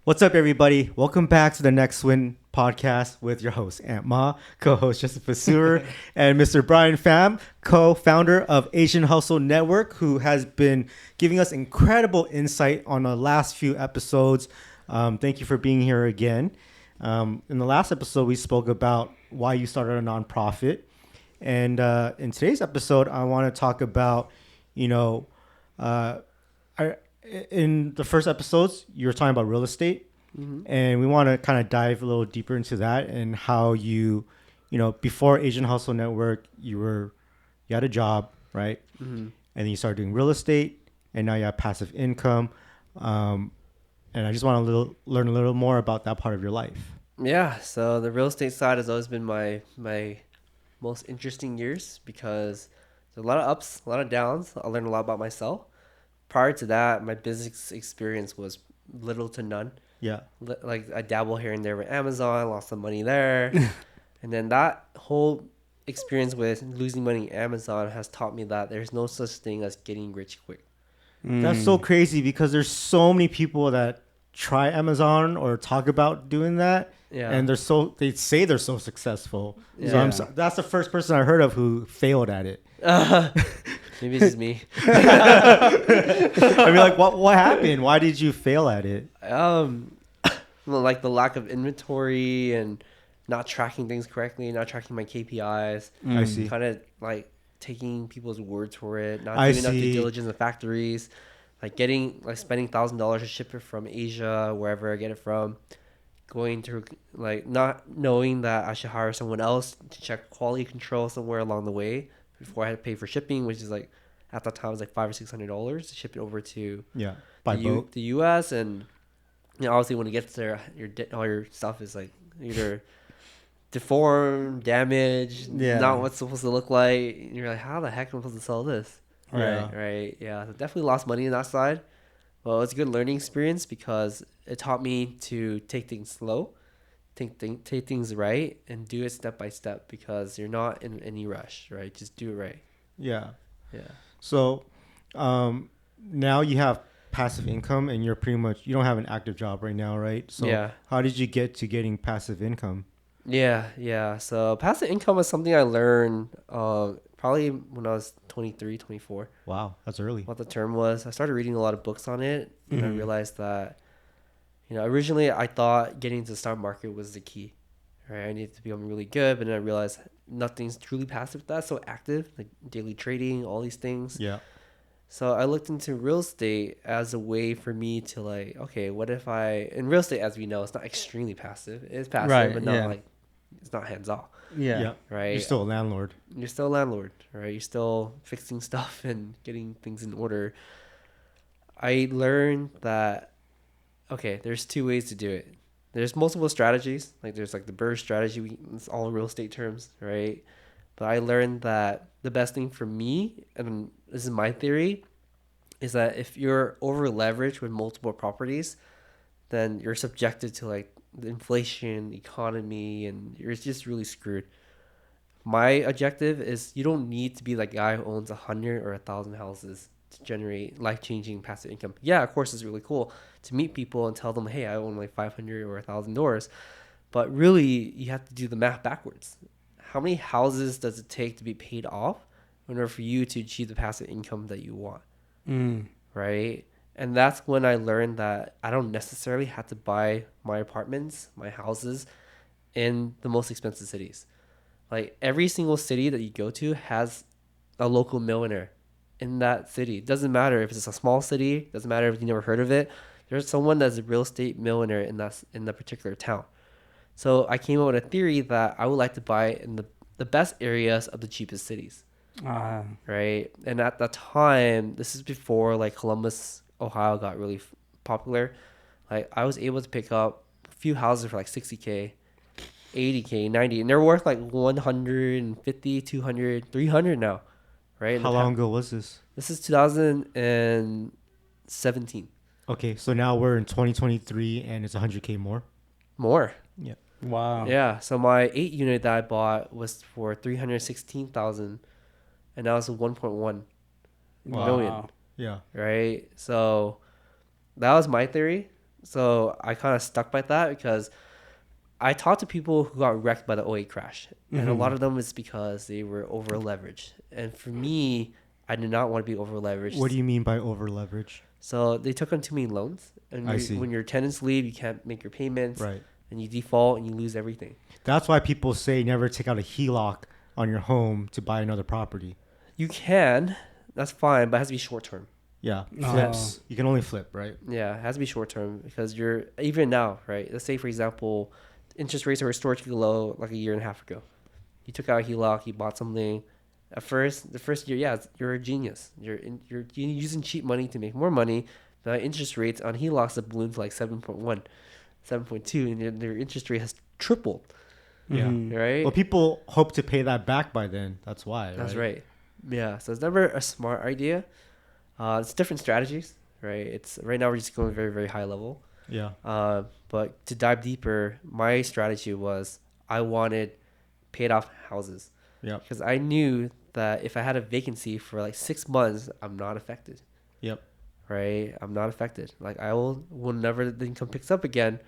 What's up, everybody? Welcome back to the Next Win podcast with your host, Aunt Ma, co-host Joseph Vaseur, and Mr. Bryan Pham, co-founder of Asian Hustle Network, who has been giving us incredible insight on the last few episodes. Thank you for being here again. In the last episode, we spoke about why you started a nonprofit. And in today's episode, I want to talk about, in the first episodes, you were talking about real estate, and we want to kind of dive a little deeper into that and how before Asian Hustle Network, you had a job, right? And then you started doing real estate, and now you have passive income. And I just want to learn a little more about that part of your life. Yeah, so the real estate side has always been my most interesting years because there's a lot of ups, a lot of downs. I learned a lot about myself. Prior to that, my business experience was little to none. Yeah. Like I dabble here and there with Amazon, lost some money there. And then that whole experience with losing money in Amazon has taught me that there's no such thing as getting rich quick. That's so crazy because there's so many people that try Amazon or talk about doing that. Yeah. And they say they're so successful. Yeah. So that's the first person I heard of who failed at it. Maybe it's just me. I mean, like, what happened? Why did you fail at it? Like the lack of inventory and not tracking things correctly, not tracking my KPIs. I see. Kind of like taking people's words for it, not I doing enough due see. diligence in spending $1,000 to ship it from Asia, wherever I get it from. Going through not knowing that I should hire someone else to check quality control somewhere along the way before I had to pay for shipping, which is like at that time it was like $500 or $600 to ship it over to By boat. the U.S. And obviously when it gets there, all your stuff is like either deformed, damaged, not what's supposed to look like. And you're like, how the heck am I supposed to sell this? Right. Yeah. So definitely lost money on that side. Well, it's a good learning experience because it taught me to take things slow, take things right, and do it step by step because you're not in any rush, right? Just do it right. Yeah. Yeah. So now you have passive income and you don't have an active job right now, right? So how did you get to getting passive income? Yeah. So passive income was something I learned probably when I was 23, 24. Wow, that's early. What the term was. I started reading a lot of books on it, and I realized that, originally I thought getting into the stock market was the key, right? I needed to become really good, but then I realized nothing's truly passive. That's so active, like daily trading, all these things. Yeah. So I looked into real estate as a way for me to okay, what if in real estate, as we know, it's not extremely passive. It is passive, but not it's not hands off. Yeah. Right. You're still a landlord. You're still a landlord, right? You're still fixing stuff and getting things in order. I learned that, okay, there's two ways to do it. There's multiple strategies. Like there's like the BRRRR strategy. It's all real estate terms, right? But I learned that the best thing for me, and this is my theory, is that if you're over leveraged with multiple properties, then you're subjected to like the inflation, economy, and you're just really screwed. My objective is you don't need to be that guy who owns 100 or 1,000 houses to generate life-changing passive income. Yeah, of course, it's really cool to meet people and tell them, hey, I own like 500 or 1,000 doors. But really, you have to do the math backwards. How many houses does it take to be paid off in order for you to achieve the passive income that you want? Right? And that's when I learned that I don't necessarily have to buy my apartments, my houses in the most expensive cities. Like every single city that you go to has a local millionaire in that city. It doesn't matter if it's a small city, doesn't matter if you never heard of it. There's someone that's a real estate millionaire in that particular town. So I came up with a theory that I would like to buy in the best areas of the cheapest cities. Right? And at that time, this is before like Columbus, Ohio got really popular. Like I was able to pick up a few houses for like 60K, 80K, 90, and they're worth like 150, 200, 300 now, right? How long ago was this? This is 2017. Okay, so now we're in 2023 and it's 100K more. More. Yeah. Wow. Yeah. So my 8 unit that I bought was for 316,000, and now it's 1.1 million. Yeah. Right. So that was my theory. So I kind of stuck by that because I talked to people who got wrecked by the '08 crash, and a lot of them is because they were over leveraged. And for me, I did not want to be over leveraged. What do you mean by over leverage? So they took on too many loans, and I see. when your tenants leave, you can't make your payments, Right. and you default and you lose everything. That's why people say never take out a HELOC on your home to buy another property. You can, that's fine, but it has to be short term. Yeah, Oh. flips. You can only flip, right? Yeah, it has to be short term because you're even now, right? Let's say for example, interest rates are historically low, like a year and a half ago. You took out a HELOC, you bought something. At first, the first year, yeah, you're a genius. You're using cheap money to make more money. The interest rates on HELOCs have ballooned to like 7.1, 7.2, and their interest rate has tripled. Yeah. Right? Well, people hope to pay that back by then. That's why. That's right. Yeah. So it's never a smart idea. It's different strategies, right? It's right now we're just going very, very high level. Yeah. But to dive deeper, my strategy was I wanted paid off houses. Yep. Because I knew that if I had a vacancy for like 6 months, I'm not affected. Yep. Right? I'm not affected. Like I will whenever the income picks up again,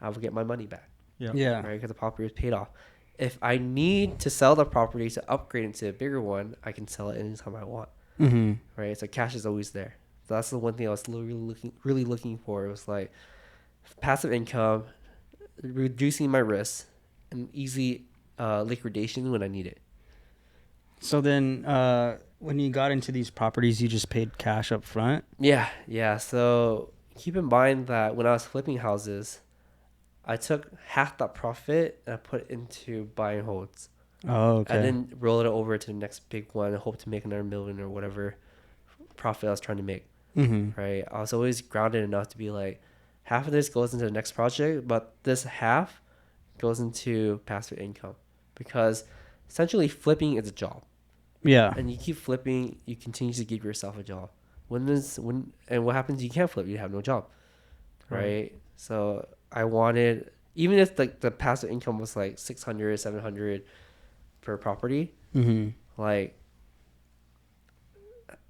I will get my money back. Yep. Yeah. Right? Because the property is paid off. If I need to sell the property to upgrade into a bigger one, I can sell it anytime I want. Mm-hmm. Right? So cash is always there. So that's the one thing I was really looking for. It was like passive income, reducing my risk, and easy liquidation when I need it. So then, when you got into these properties, you just paid cash up front? Yeah. So keep in mind that when I was flipping houses, I took half that profit and I put it into buy and holds. Oh, okay. I didn't roll it over to the next big one and hope to make another million or whatever profit I was trying to make. Mm-hmm. Right? I was always grounded enough to be like, half of this goes into the next project, but this half goes into passive income because essentially flipping is a job. Yeah. And you keep flipping, you continue to give yourself a job. And what happens? You can't flip, you have no job, right? So I wanted, even if like the passive income was like 600, 700 per property, Mm-hmm. like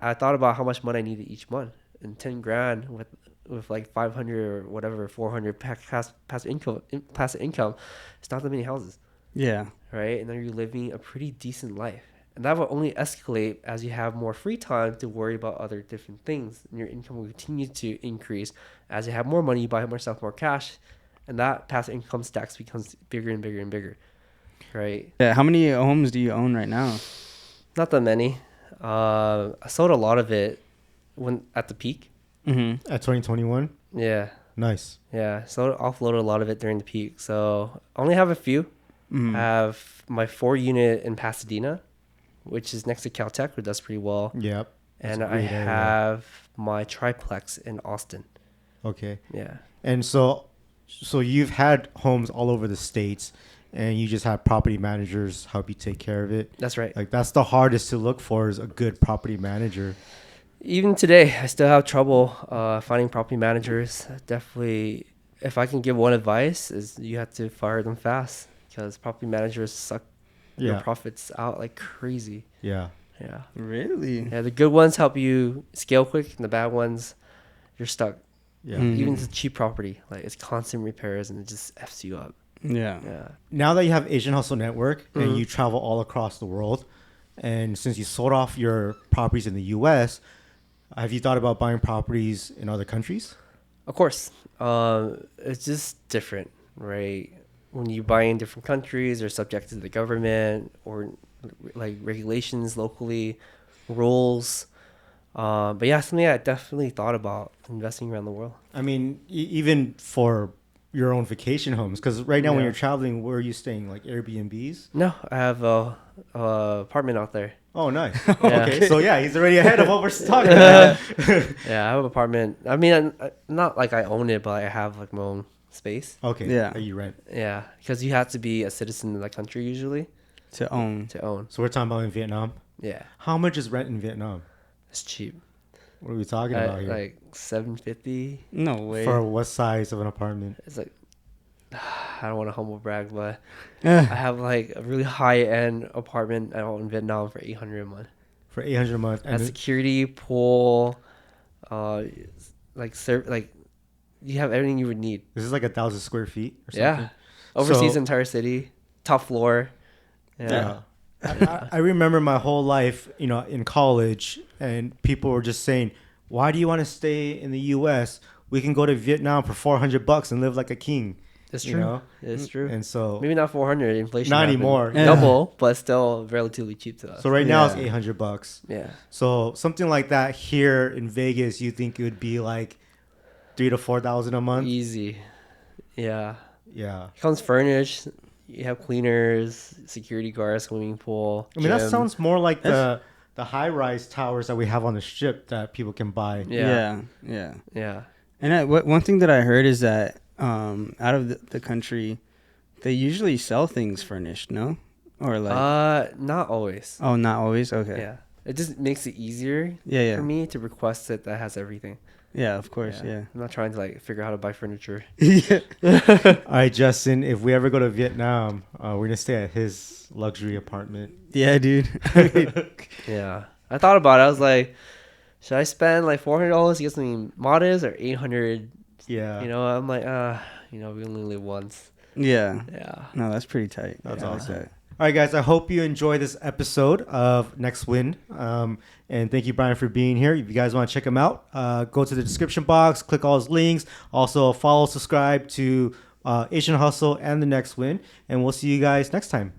I thought about how much money I needed each month, and 10 grand with like 500 or whatever, 400 passive income, it's not that many houses, Yeah. right? And then you're living a pretty decent life. And that will only escalate as you have more free time to worry about other different things. And your income will continue to increase. As you have more money, you buy yourself more cash. And that passive income stacks becomes bigger and bigger and bigger. Right? Yeah. How many homes do you own right now? Not that many. I sold a lot of it when at the peak. Mm-hmm. At 2021. Yeah. Nice. Yeah. So I offloaded a lot of it during the peak. So I only have a few. Mm-hmm. I have my 4-unit in Pasadena, which is next to Caltech, which does pretty well. Yep. And That's a I great area. have my triplex in Austin. Okay. Yeah. And so you've had homes all over the states, and you just have property managers help you take care of it. That's right. Like that's the hardest to look for is a good property manager. Even today, I still have trouble finding property managers. Definitely, if I can give one advice, is you have to fire them fast because property managers suck your Yeah. profits out like crazy. Yeah. Yeah. Really? Yeah, the good ones help you scale quick, and the bad ones, you're stuck. Yeah. Mm. Even if it's a cheap property, like it's constant repairs and it just F's you up. Yeah. Yeah. Now that you have Asian Hustle Network Mhm. and you travel all across the world, and since you sold off your properties in the U.S., have you thought about buying properties in other countries? Of course. It's just different, right? When you buy in different countries, they're subject to the government or like regulations locally, rules. But yeah, something I definitely thought about investing around the world. I mean, even for your own vacation homes, because right now when Yeah. you're traveling, where are you staying? Like Airbnbs? No, I have a apartment out there. Oh, nice. Yeah. Okay, so yeah, he's already ahead of what we're talking about. Yeah, I have an apartment. I mean, not like I own it, but I have like my own space. Okay, Yeah. that you rent. Yeah, because you have to be a citizen of that country usually To own. to own. So we're talking about in Vietnam. Yeah, How much is rent in Vietnam? it's cheap. What are we talking about here? Like $750. No way. For what size of an apartment? It's like I don't want to humble brag, but Eh. I have like a really high end apartment out in Vietnam for $800 a month. For $800 a month. Has security, pool, like you have everything you would need. This is like 1,000 square feet or something. Yeah, oversees So- the entire city, top floor. Yeah. I remember my whole life, in college, and people were just saying, "Why do you want to stay in the U.S.? We can go to Vietnam for $400 and live like a king." It's you true. know? It's true. And so, Maybe not 400. Inflation. Not happened. anymore. Yeah. Double, but still relatively cheap to us. so right now it's Yeah. $800. Yeah. So something like that here in Vegas, you think it would be like $3,000 to $4,000 a month? Easy. Yeah. Yeah. It comes furnished. You have cleaners, security guards, swimming pool. I mean, that gym. sounds more like the high-rise towers that we have on the strip that people can buy. Yeah. Yeah. And one thing that I heard is that out of the country, they usually sell things furnished, no? Or like Not always. oh, not always. Okay. Yeah. It just makes it easier Yeah. for me to request it that has everything. Yeah, of course. Yeah. I'm not trying to like figure out how to buy furniture. Yeah. All right, Justin, if we ever go to Vietnam, we're going to stay at his luxury apartment. Yeah, dude. Yeah. I thought about it. I was like, should I spend like $400 to get something modest or $800? Yeah. I'm like, we only live once. Yeah. Yeah. No, that's pretty tight. That's Yeah, I like awesome. that. All right, guys, I hope you enjoy this episode of Next Win. And thank you, Bryan, for being here. If you guys want to check him out, go to the description box, click all his links. Also, follow, subscribe to Asian Hustle and The Next Win. And we'll see you guys next time.